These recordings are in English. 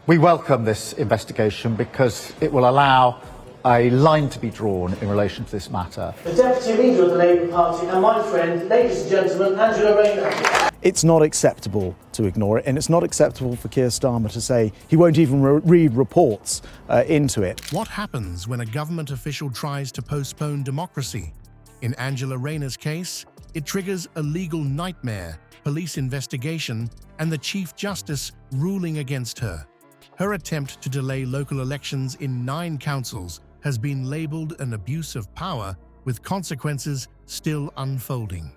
We welcome this investigation because it will allow a line to be drawn in relation to this matter. The Deputy Leader of the Labour Party and my friend, ladies and gentlemen, Angela Rayner. It's not acceptable to ignore it, and it's not acceptable for Keir Starmer to say he won't even read reports into it. What happens when a government official tries to postpone democracy? In Angela Rayner's case, it triggers a legal nightmare, police investigation, and the Chief Justice ruling against her. Her attempt to delay local elections in 9 councils has been labelled an abuse of power, with consequences still unfolding.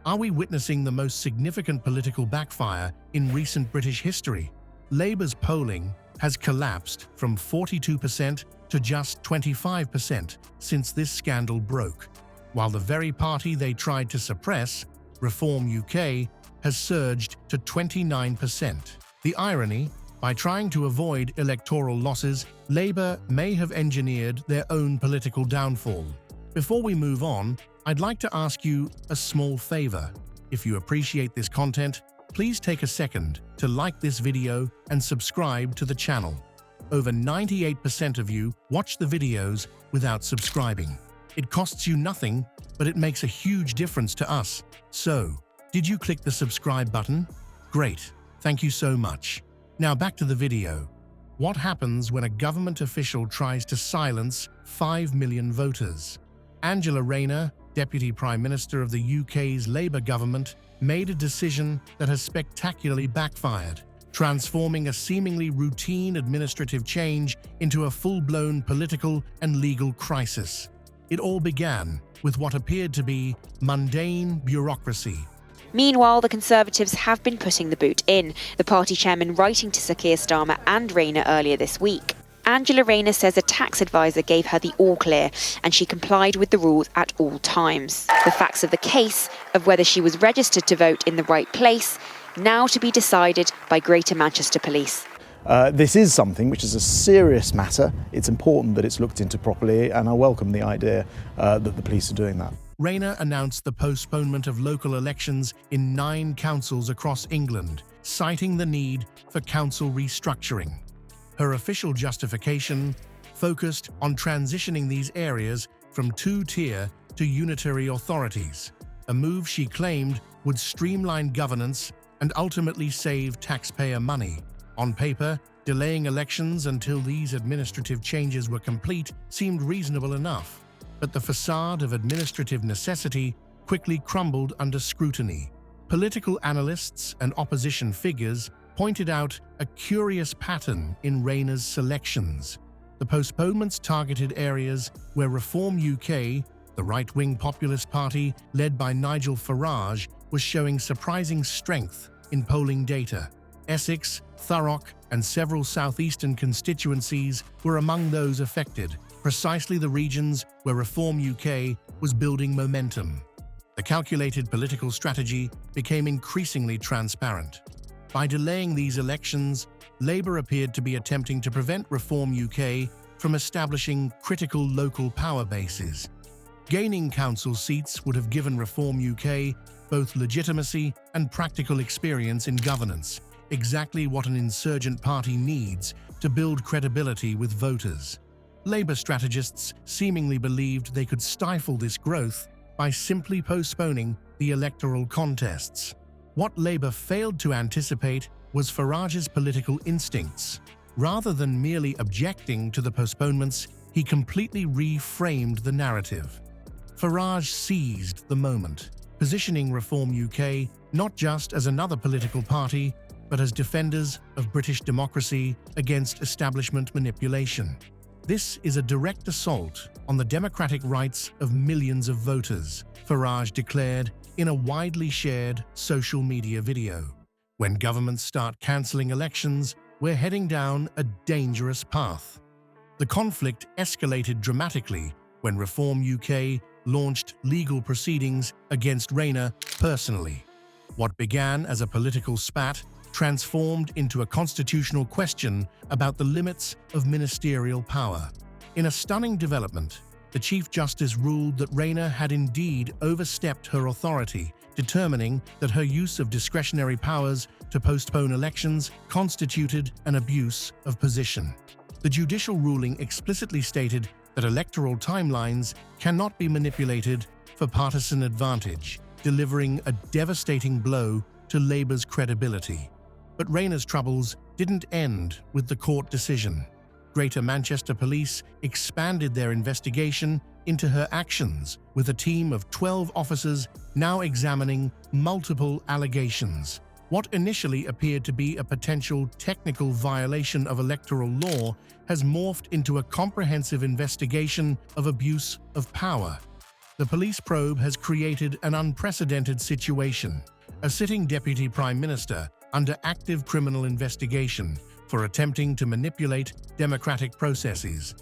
Are we witnessing the most significant political backfire in recent British history? Labour's polling has collapsed from 42% to just 25% since this scandal broke, while the very party they tried to suppress, Reform UK, has surged to 29%. The irony: by trying to avoid electoral losses, Labour may have engineered their own political downfall. Before we move on, I'd like to ask you a small favour. If you appreciate this content, please take a second to like this video and subscribe to the channel. Over 98% of you watch the videos without subscribing. It costs you nothing, but it makes a huge difference to us. So, did you click the subscribe button? Great, thank you so much. Now back to the video. What happens when a government official tries to silence 5 million voters? Angela Rayner, Deputy Prime Minister of the UK's Labour government, made a decision that has spectacularly backfired, transforming a seemingly routine administrative change into a full-blown political and legal crisis. It all began with what appeared to be mundane bureaucracy. Meanwhile, the Conservatives have been putting the boot in, the party chairman writing to Sir Keir Starmer and Rayner earlier this week. Angela Rayner says a tax advisor gave her the all-clear, and she complied with the rules at all times. The facts of the case, of whether she was registered to vote in the right place, now to be decided by Greater Manchester Police. This is something which is a serious matter. It's important that it's looked into properly, and I welcome the idea that the police are doing that. Rayner announced the postponement of local elections in 9 councils across England, citing the need for council restructuring. Her official justification focused on transitioning these areas from 2-tier to unitary authorities, a move she claimed would streamline governance and ultimately save taxpayer money. On paper, delaying elections until these administrative changes were complete seemed reasonable enough, but the facade of administrative necessity quickly crumbled under scrutiny. Political analysts and opposition figures pointed out a curious pattern in Rayner's selections. The postponements targeted areas where Reform UK, the right-wing populist party led by Nigel Farage, was showing surprising strength in polling data. Essex, Thurrock, and several southeastern constituencies were among those affected, precisely the regions where Reform UK was building momentum. The calculated political strategy became increasingly transparent. By delaying these elections, Labour appeared to be attempting to prevent Reform UK from establishing critical local power bases. Gaining council seats would have given Reform UK both legitimacy and practical experience in governance, exactly what an insurgent party needs to build credibility with voters. Labour strategists seemingly believed they could stifle this growth by simply postponing the electoral contests. What Labour failed to anticipate was Farage's political instincts. Rather than merely objecting to the postponements, he completely reframed the narrative. Farage seized the moment, positioning Reform UK not just as another political party, but as defenders of British democracy against establishment manipulation. This is a direct assault on the democratic rights of millions of voters, Farage declared in a widely shared social media video. When governments start cancelling elections, we're heading down a dangerous path. The conflict escalated dramatically when Reform UK launched legal proceedings against Rayner personally. What began as a political spat transformed into a constitutional question about the limits of ministerial power. In a stunning development, the Chief Justice ruled that Rayner had indeed overstepped her authority, determining that her use of discretionary powers to postpone elections constituted an abuse of position. The judicial ruling explicitly stated that electoral timelines cannot be manipulated for partisan advantage, delivering a devastating blow to Labour's credibility. But Rayner's troubles didn't end with the court decision. Greater Manchester Police expanded their investigation into her actions, with a team of 12 officers now examining multiple allegations. What initially appeared to be a potential technical violation of electoral law has morphed into a comprehensive investigation of abuse of power. The police probe has created an unprecedented situation: a sitting Deputy Prime Minister under active criminal investigation for attempting to manipulate democratic processes.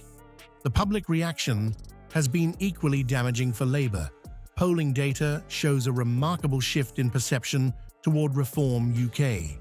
The public reaction has been equally damaging for Labour. Polling data shows a remarkable shift in perception toward Reform UK.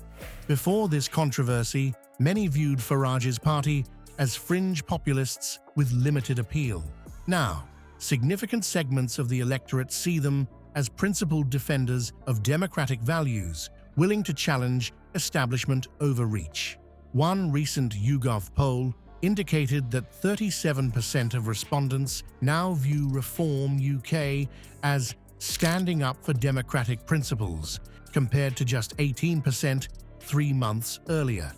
Before this controversy, many viewed Farage's party as fringe populists with limited appeal. Now, significant segments of the electorate see them as principled defenders of democratic values, willing to challenge establishment overreach. One recent YouGov poll indicated that 37% of respondents now view Reform UK as standing up for democratic principles, compared to just 18% 3 months earlier.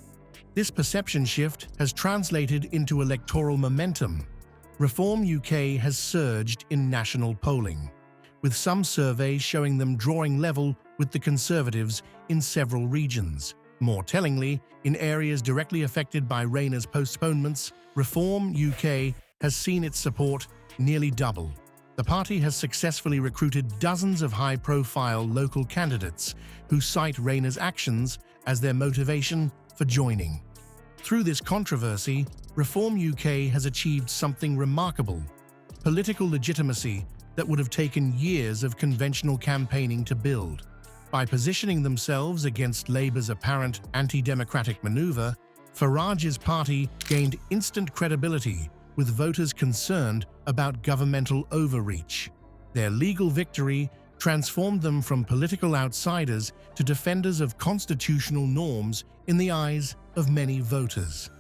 This perception shift has translated into electoral momentum. Reform UK has surged in national polling, with some surveys showing them drawing level with the Conservatives in several regions. More tellingly, in areas directly affected by Rayner's postponements, Reform UK has seen its support nearly double. The party has successfully recruited dozens of high-profile local candidates who cite Rayner's actions as their motivation for joining. Through this controversy, Reform UK has achieved something remarkable: political legitimacy that would have taken years of conventional campaigning to build. By positioning themselves against Labour's apparent anti-democratic manoeuvre, Farage's party gained instant credibility with voters concerned about governmental overreach. Their legal victory transformed them from political outsiders to defenders of constitutional norms in the eyes of many voters.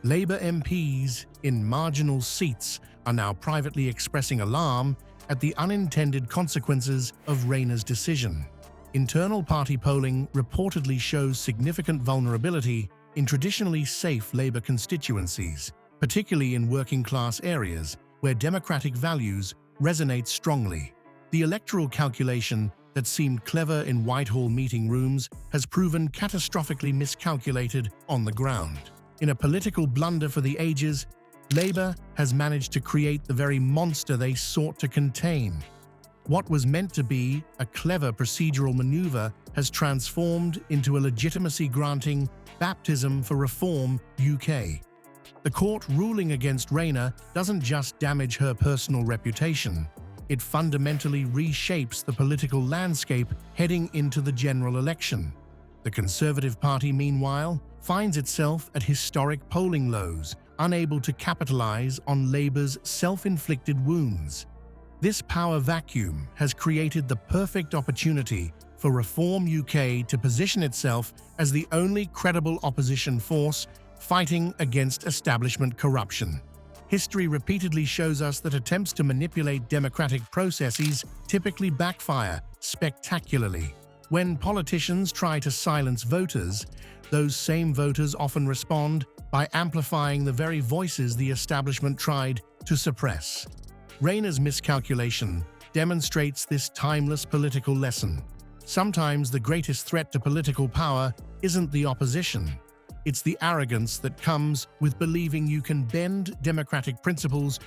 Labour MPs in marginal seats are now privately expressing alarm at the unintended consequences of Rayner's decision. Internal party polling reportedly shows significant vulnerability in traditionally safe Labour constituencies, particularly in working-class areas where democratic values resonate strongly. The electoral calculation that seemed clever in Whitehall meeting rooms has proven catastrophically miscalculated on the ground. In a political blunder for the ages, Labour has managed to create the very monster they sought to contain. What was meant to be a clever procedural maneuver has transformed into a legitimacy-granting baptism for Reform UK. The court ruling against Rayner doesn't just damage her personal reputation, it fundamentally reshapes the political landscape heading into the general election. The Conservative Party, meanwhile, finds itself at historic polling lows, unable to capitalise on Labour's self-inflicted wounds. This power vacuum has created the perfect opportunity for Reform UK to position itself as the only credible opposition force fighting against establishment corruption. History repeatedly shows us that attempts to manipulate democratic processes typically backfire spectacularly. When politicians try to silence voters, those same voters often respond by amplifying the very voices the establishment tried to suppress. Rayner's miscalculation demonstrates this timeless political lesson. Sometimes the greatest threat to political power isn't the opposition. It's the arrogance that comes with believing you can bend democratic principles